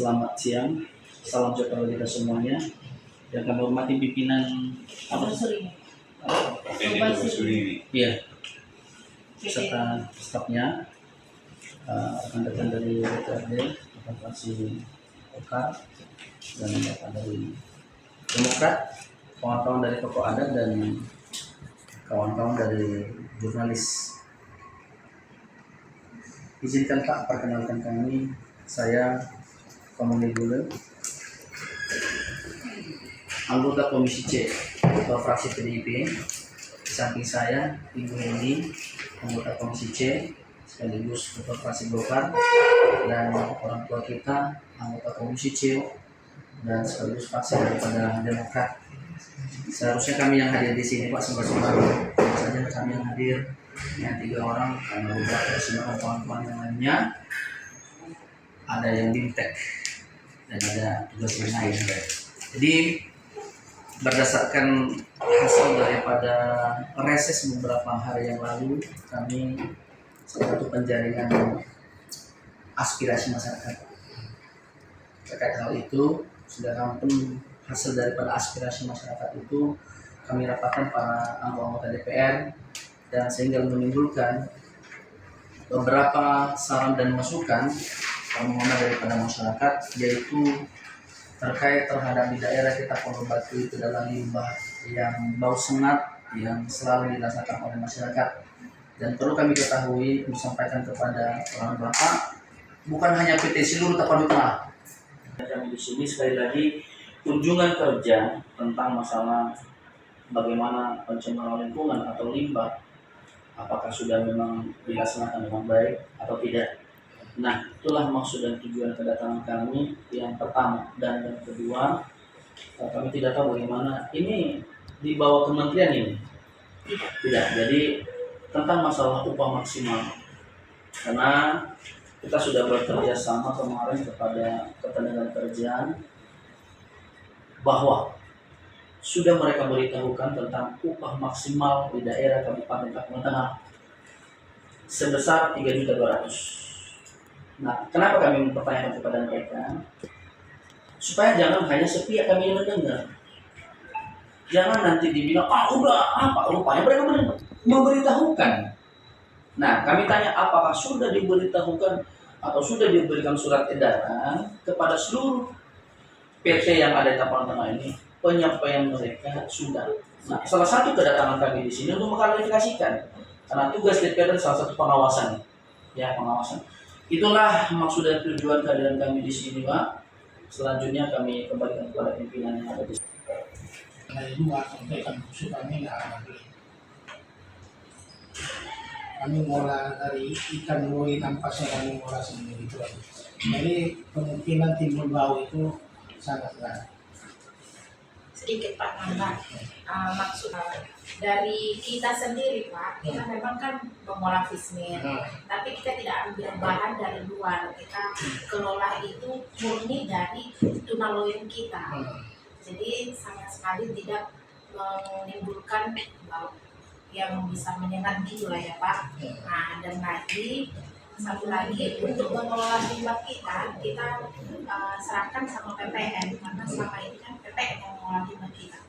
selamat siang. Salam sejahtera kita semuanya. Yang kami hormati pimpinan iya, serta stafnya, rekan-rekan dari DPRD, rekan fraksi Golkar, dan rekan dari Demokrat, kawan-kawan dari tokoh adat dan kawan-kawan dari jurnalis. Izinkan Pak perkenalkan kami, saya Komuni Gule, anggota Komisi C, Ketua Fraksi PDIP. Di samping saya, Ibu Hendi, anggota Komisi C, sekaligus Ketua Fraksi Golkar, dan orang tua kita, anggota Komisi C, dan sekaligus fraksi daripada Demokrat. Seharusnya kami yang hadir di sini, Pak, saudara-saudara. Saja kami yang hadir, yang 3 orang, karena beberapa semua kawan-kawan yang lainnya ada yang bimtek dan ada tugas yang lain. Jadi berdasarkan hasil daripada reses beberapa hari yang lalu, kami salah satu penjaringan aspirasi masyarakat terkait hal itu. Sudah kami hasil daripada aspirasi masyarakat itu kami rapatkan para anggota DPR, dan sehingga menimbulkan beberapa saran dan masukan permohonan daripada masyarakat, yaitu terkait terhadap di daerah kita Pondok Batu itu adalah limbah yang bau sengat yang selalu dirasakan oleh masyarakat. Dan perlu kami ketahui, disampaikan kepada orang Bapak, bukan hanya PT seluruh Tapanuli. Kami di sini sekali lagi kunjungan kerja tentang masalah bagaimana pencemaran lingkungan atau limbah, apakah sudah memang dilaksanakan dengan baik atau tidak. Nah, itulah maksud dan tujuan kedatangan kami yang pertama. Dan yang kedua, kami tidak tahu bagaimana ini di bawah kementerian ini. Tidak, jadi tentang masalah upah maksimal. Karena kita sudah bekerja sama kemarin kepada Ketenagakerjaan bahwa sudah mereka beritahukan tentang upah maksimal di daerah Kabupaten Tapanuli Tengah sebesar 3.200.000. Nah, kenapa kami mempertanyakan kepada mereka? Supaya jangan hanya sepihak kami yang mendengar. Jangan nanti dibilang, udah apa, rupanya mereka memberitahukan. Nah, kami tanya, apakah sudah diberitahukan atau sudah diberikan surat edaran kepada seluruh PT yang ada di Tapanuli Tengah ini? Penyampaian mereka sudah. Nah, salah satu kedatangan kami di sini untuk mengklarifikasikan, karena tugas DPR salah satu pengawasan, ya pengawasan. Itulah maksud dan tujuan kehadiran kami di sini, Pak. Selanjutnya kami kembalikan kepada pimpinan yang ada di sini. Kami ngolah dari ikan nuri tanpa kami ngolah sendiri itu. Jadi kemungkinan timbul bau itu sangat rendah. Sedikit Pak Nanda, maksud dari kita sendiri Pak, kita memang kan mengolah fish meal, tapi kita tidak ambil bahan dari luar, kita kelola itu murni dari tuna loin kita, jadi sama sekali tidak menimbulkan bau yang bisa menyengat gitu lah ya Pak. Nah, dan lagi satu lagi untuk mengelola limbah kita serahkan sama PPN, karena selama ini kan PPN yang mengelola limbah kita.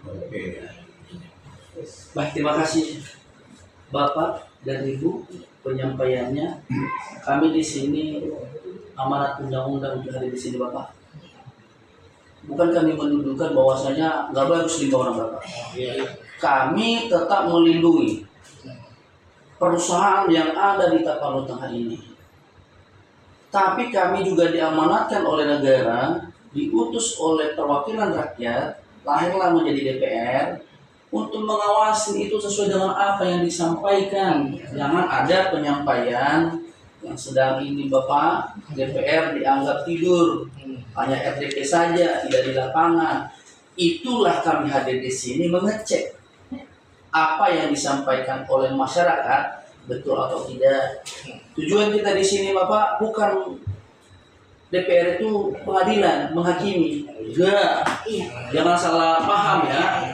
Oke. Baik, terima kasih Bapak dan Ibu penyampaiannya. Kami di sini amanat undang-undang untuk hadir di sini Bapak. Bukan kami mendudukan bahwasanya nggak bagus limbah orang Bapak. Kami tetap melindungi perusahaan yang ada di Tapanuli Tengah ini. Tapi kami juga diamanatkan oleh negara, diutus oleh perwakilan rakyat, lahirlah menjadi DPR, untuk mengawasi itu sesuai dengan apa yang disampaikan. Jangan ada penyampaian yang sedang ini Bapak, DPR dianggap tidur, hanya RDP saja, tidak di lapangan. Itulah kami hadir di sini mengecek apa yang disampaikan oleh masyarakat betul atau tidak. Tujuan kita di sini Bapak bukan DPR itu pengadilan menghakimi. Enggak. Jangan salah paham ya.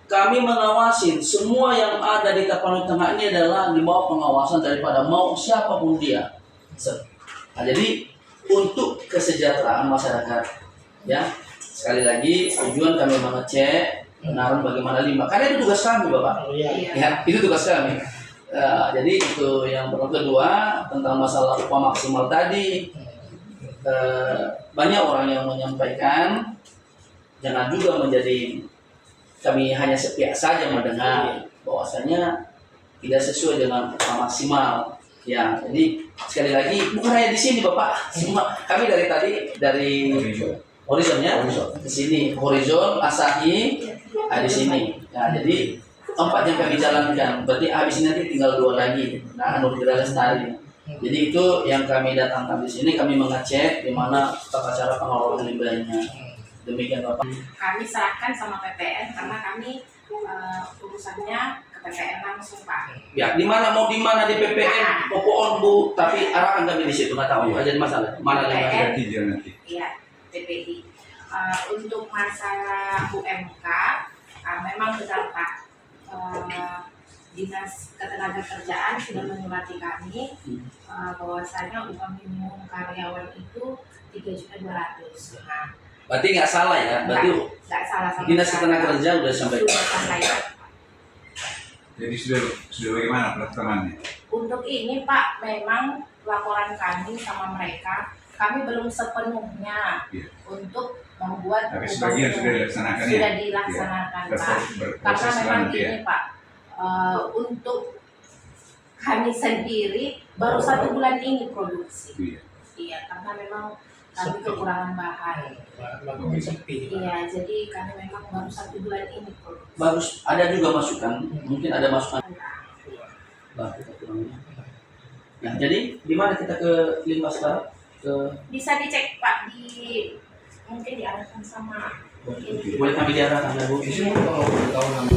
Kami mengawasi semua yang ada di Tapanuli Tengah ini adalah di bawah pengawasan daripada mau siapapun dia. Nah, jadi untuk kesejahteraan masyarakat. Ya, sekali lagi tujuan kami mengecek benaran bagaimana limbah. Karena itu tugas kami, Bapak. Oh, iya. Ya, itu tugas kami. Jadi itu yang pertama. Kedua, tentang masalah upah maksimal tadi, banyak orang yang menyampaikan, jangan juga menjadi kami hanya sepihak saja mendengar bahwasanya tidak sesuai dengan upah maksimal. Ya, jadi sekali lagi bukan hanya di sini, Bapak. Semua kami dari tadi dari Horizonnya ke sini, Horizon, Asahi, di sini. Nah, jadi 4 yang kami jalankan. Berarti habis ini nanti tinggal 2 lagi. Nah, Nurul Lestari. Jadi itu yang kami datangkan di sini, kami mengecek di mana tata cara pengelolaan limbahnya. Demikian, Bapak. Kami serahkan sama PPN karena kami urusannya ke PPN langsung, Pak. Ya, di mana mau di mana di PPN, pokoknya Bu, tapi arahan kami di situ nggak tahu aja masalah. Mana yang ada? Iya, PPI. Untuk masalah UMK, memang benar Pak. Dinas Ketenagakerjaan sudah menyurati kami bahwasanya upah minimum karyawan itu 3.200.000. Nah, Berarti nggak salah ya? Berarti nggak salah sama Dinas sekali. Ketenagakerjaan sudah sampaikan. Sudah sampaikan. Jadi sudah bagaimana pelaksananya? Untuk ini Pak, memang laporan kami sama mereka, kami belum sepenuhnya Iya. untuk membuat Tapi upah sebagian minimum. sudah dilaksanakan ya? Sudah dilaksanakan Iya. Pak. Karena memang nanti ya? ini Pak, untuk kami sendiri baru 1 bulan ini produksi. Iya. Iya, karena memang kami kekurangan bahan. Lakukan sepi. Iya, jadi kami memang baru 1 bulan ini produksi. Bagus. Ada juga masukan. Mungkin ada masukan. Bah, kita kurangnya. Nah, jadi di mana kita ke limbah sekarang? Bisa dicek Pak mungkin diarahkan sama ini. Boleh kami diarahkan ya, Bu? Di sini kalau tahu nama.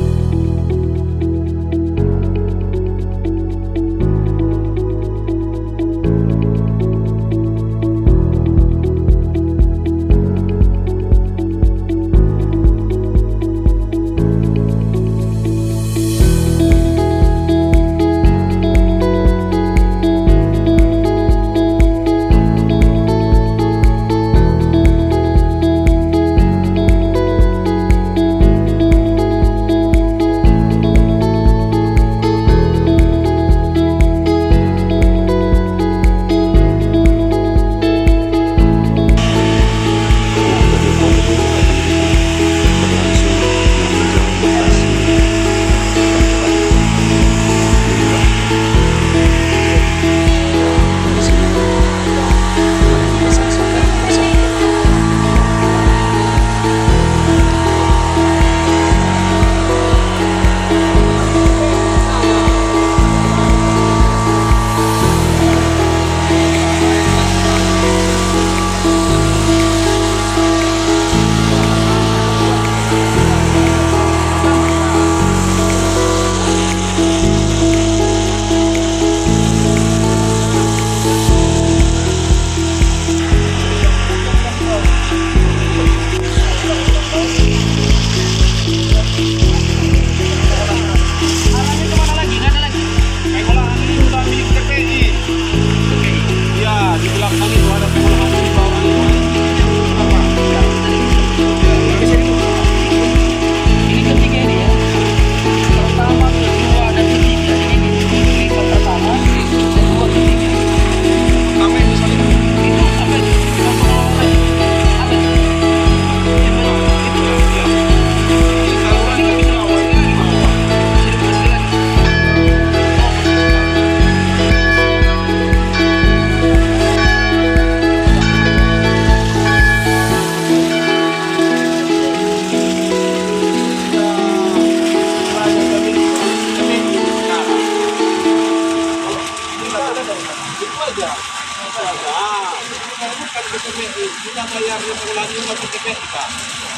kita bayar yang mengulangi masuk TPI Pak.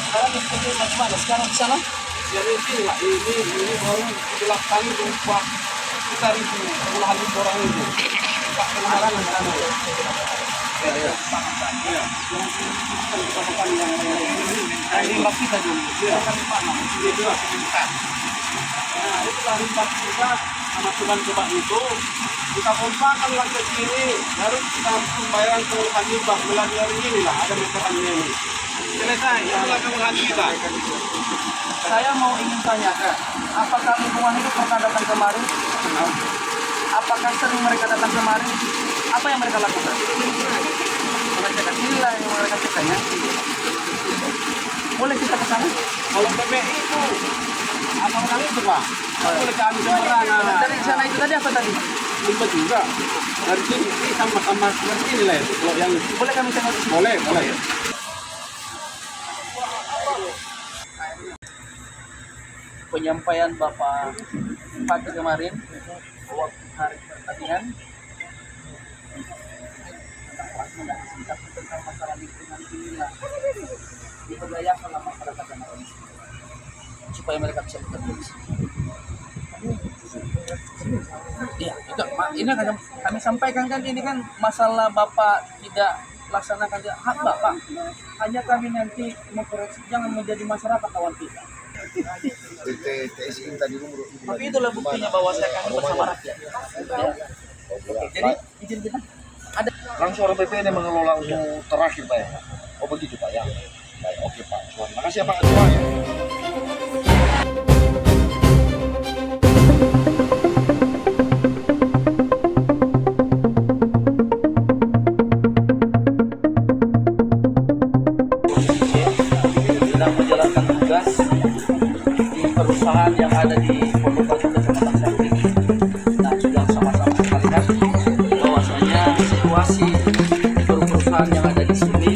Sekarang di TPI mana? Sekarang di sana? Jadi ini Pak, ini baru 8 kali berubah kita ribu pengolahan orang itu. Pak pengenalan di sana. Ya. Ya. Yang limbah kita dulu. Ya. Kan mana? Dia juga sebentar. Nah, itu limbah kita sama teman coba itu kita pompakan lah ke sini, baru kita pembayaran pengolahan limbah melalui hari ini lah ada meterannya ini. Selesai, itulah kemudahan kita. Saya mau ingin tanyakan, apakah lingkungan itu pernah datang kemari? Apakah sering mereka datang kemari? Apa yang mereka lakukan? Pengecekan inilah yang mereka cekkan ya. Boleh kita ke sana? Kalau PPI itu apa kali itu Pak? Boleh kami sembarangan. Dari sana itu tadi apa tadi? Limbah juga. Dari sini sama-sama seperti ini lah itu. Kalau yang Boleh kami tengok? boleh, boleh. Penyampaian Bapak pagi kemarin waktu hari pertandingan tentang masalah lingkungan inilah diberdayakanlah masyarakat yang ada di sini supaya mereka bisa bekerja di sini. Iya, itu ini akan kami sampaikan kan ini kan masalah Bapak tidak laksanakan hak Bapak. Hanya kami nanti mengkoreksi jangan menjadi masyarakat kawan kita. Tapi itulah buktinya bahwa saya kami bersama rakyat. Ya. Jadi izin kita ada langsung orang BPN yang mengelola untuk terakhir Pak ya? Oh begitu Pak ya? Baik, oke Pak. Terima kasih ya Pak Ketua ya. sedang menjalankan tugas di perusahaan yang ada di Pondok Batu Kecamatan Serping. Nah, sudah sama-sama kita lihat bahwasanya situasi di perusahaan yang ada di sini,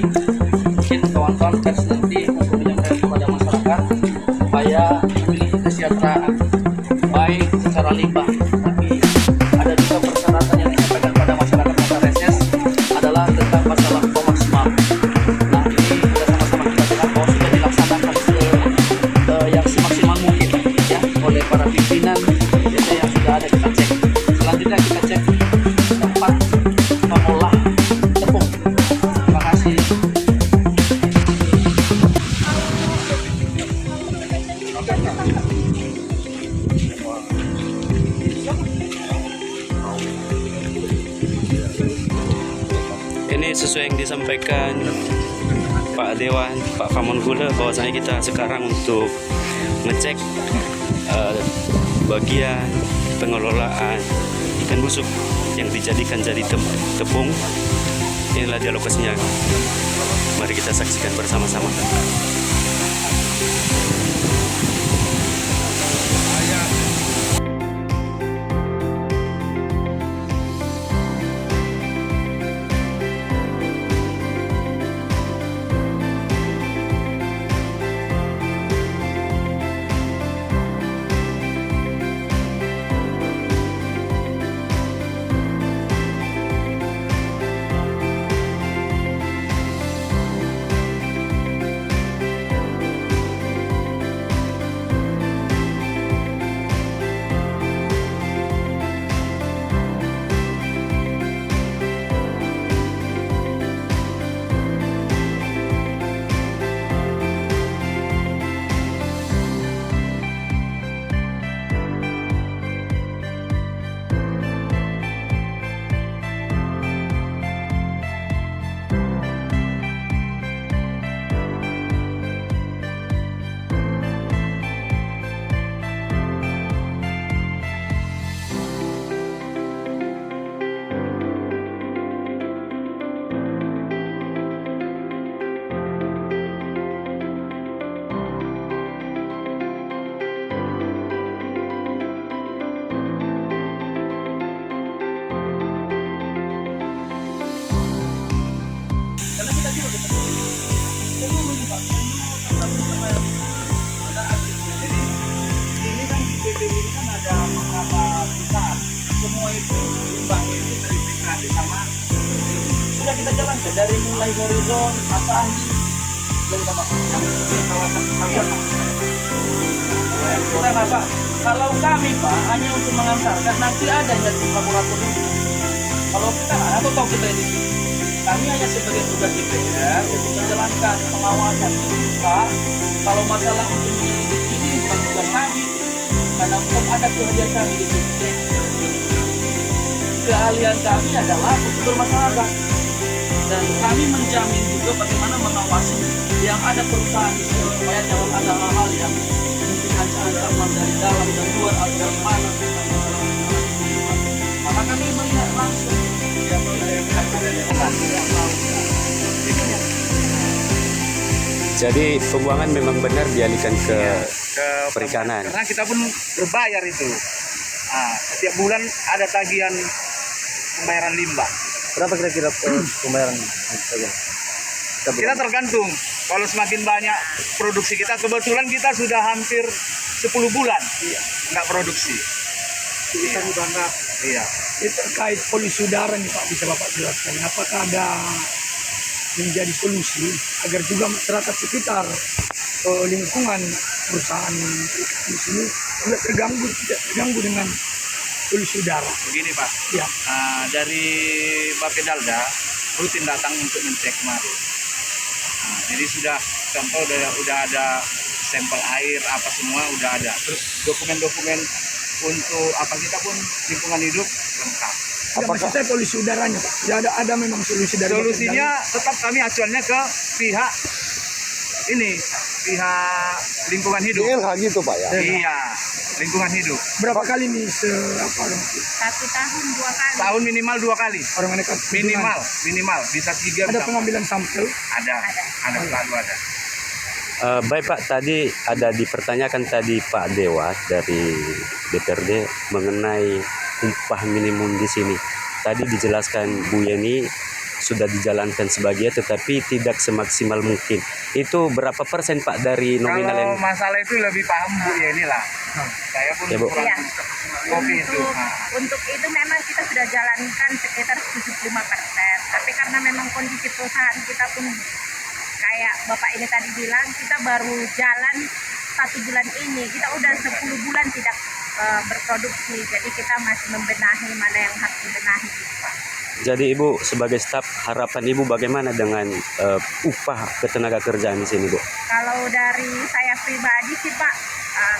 mungkin kawan-kawan pers nanti untuk menyampaikan kepada masyarakat supaya memiliki kesejahteraan baik secara limbah, tapi ada juga persyaratan yang disampaikan pada masyarakat masa reses adalah tentang masalah maksimal. Nah, ini sudah sama-sama kita dengar bahwa sudah dilaksanakan yang semaksimal mungkin ya oleh para pimpinan biasa yang sudah ada kita cek. Selanjutnya kita cek tempat mengolah tepung. Terima kasih. Ini sesuai yang disampaikan Pak Dewan, Pak Kamongula, bahwasanya kita sekarang untuk ngecek bagian pengelolaan ikan busuk yang dijadikan jadi tepung. Inilah dia lokasinya. Mari kita saksikan bersama-sama. Ini kan di PP ini kan ada beberapa perusahaan. Semua itu limbahnya itu terintegrasi sama sudah kita jalankan dari mulai horizon, Asahi, dan kawasan kalian. Karena Pak, kalau kami Pak hanya untuk mengantarkan nanti ada di laboratorium. Kalau kita atau tahu kita di sini, kami hanya sebagai tugas DPR untuk menjalankan pengawasan. Pak, kalau masalah untuk menyelidiki ini bukan tugas kami. mana tetap ada keahlian kami di sini. Keahlian kami adalah untuk bermasyarakat, dan kami menjamin juga bagaimana mengawasi yang ada perusahaan di sini supaya jangan ada hal-hal yang mungkin ancaman dari dalam dan luar atau dari mana. Maka kami melihat langsung yang tidak mau. Jadi pembuangan memang benar dialihkan ke perikanan. Karena kita pun berbayar itu. Setiap bulan ada tagihan pembayaran limbah. Berapa kira-kira pembayaran? Kita tergantung. Kalau semakin banyak produksi kita, kebetulan kita sudah hampir 10 bulan nggak produksi. Kita di Banda. Iya. Terkait polusi udara nih Pak, bisa Bapak jelaskan apakah ada menjadi solusi agar juga masyarakat sekitar lingkungan perusahaan di sini tidak terganggu dengan polusi udara. Begini Pak, Ya. dari Bapedalda rutin datang untuk mencek kemarin. Jadi sudah contoh udah ada sampel air apa semua udah ada. Terus dokumen-dokumen untuk apa kita pun lingkungan hidup lengkap. Maksud saya polusi udaranya Pak. Ya, ada memang solusi dari Solusinya tetap kami acuannya ke pihak pihak lingkungan hidup. DLH gitu Pak ya? Iya, lingkungan hidup. berapa kali nih 1 tahun 2 kali. Tahun minimal 2 kali. orang mereka Minimal bisa 3 ada bisa. pengambilan sampel? Ada selalu ada. Baik Pak, tadi ada dipertanyakan tadi Pak Dewa dari DPRD mengenai upah minimum di sini. Tadi dijelaskan Bu Yeni sudah dijalankan sebagian tetapi tidak semaksimal mungkin. Itu berapa persen Pak dari nominal Kalau yang masalah itu lebih paham Bu Yeni lah. Saya pun Ya, Bu. kurang Iya. kopi itu. Untuk itu memang kita sudah jalankan sekitar 75%. Tapi karena memang kondisi perusahaan kita pun kayak Bapak ini tadi bilang, kita baru jalan 1 bulan ini. Kita udah 10 bulan tidak berproduksi. Jadi kita masih membenahi mana yang harus dibenahi gitu, Pak. Jadi Ibu sebagai staf, harapan Ibu bagaimana dengan upah ketenaga kerjaan di sini Bu? Kalau dari saya pribadi sih Pak,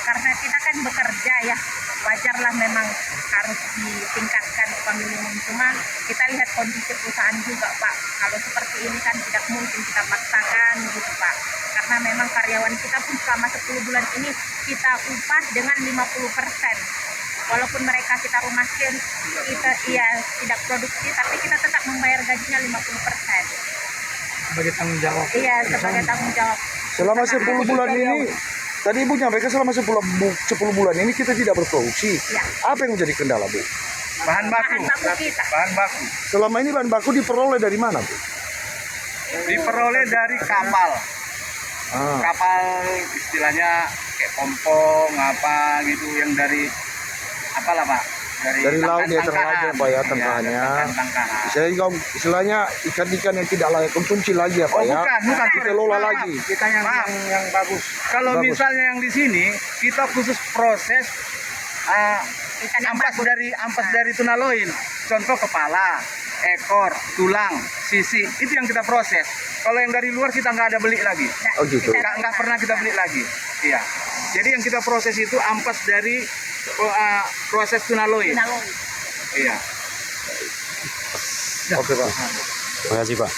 karena kita kan bekerja ya, wajarlah memang harus ditingkatkan upah minimum. Cuma kita lihat kondisi perusahaan juga Pak. Kalau seperti ini kan tidak mungkin kita paksakan gitu Pak. Karena memang karyawan kita pun selama 10 bulan ini kita upah dengan 50%. Walaupun mereka kita rumahkan, kita tidak produksi, tapi kita tetap membayar gajinya 50%. Sebagai tanggung jawab. Iya, sebagai tanggung jawab. Selama 10 bulan ini, tadi Ibu nyampaikan selama 10 bulan ini kita tidak berproduksi. Ya. Apa yang menjadi kendala Bu? Bahan baku. Bahan baku kita. Bahan baku. Selama ini bahan baku diperoleh dari mana Bu? Diperoleh dari kapal. Kapal istilahnya kayak pompong apa gitu yang dari apalah Pak? Dari laut ya, tangkahan. tengahnya Pak ya, Iya, tengahnya. tangkahan. Sehingga istilahnya ikan-ikan yang tidak layak konsumsi lagi ya Pak ya. Bukan Dikelola lagi. Kita yang bagus. Kalau Bagus. misalnya yang di sini kita khusus proses Ikan yang ampas dari tunaloin. Contoh kepala, ekor, tulang, sisi itu yang kita proses. Kalau yang dari luar kita nggak ada beli lagi. Oh gitu. Nggak pernah kita beli lagi. Iya. Jadi yang kita proses itu ampas dari proses tunaloin. Iya. Oke Pak. Terima kasih Pak.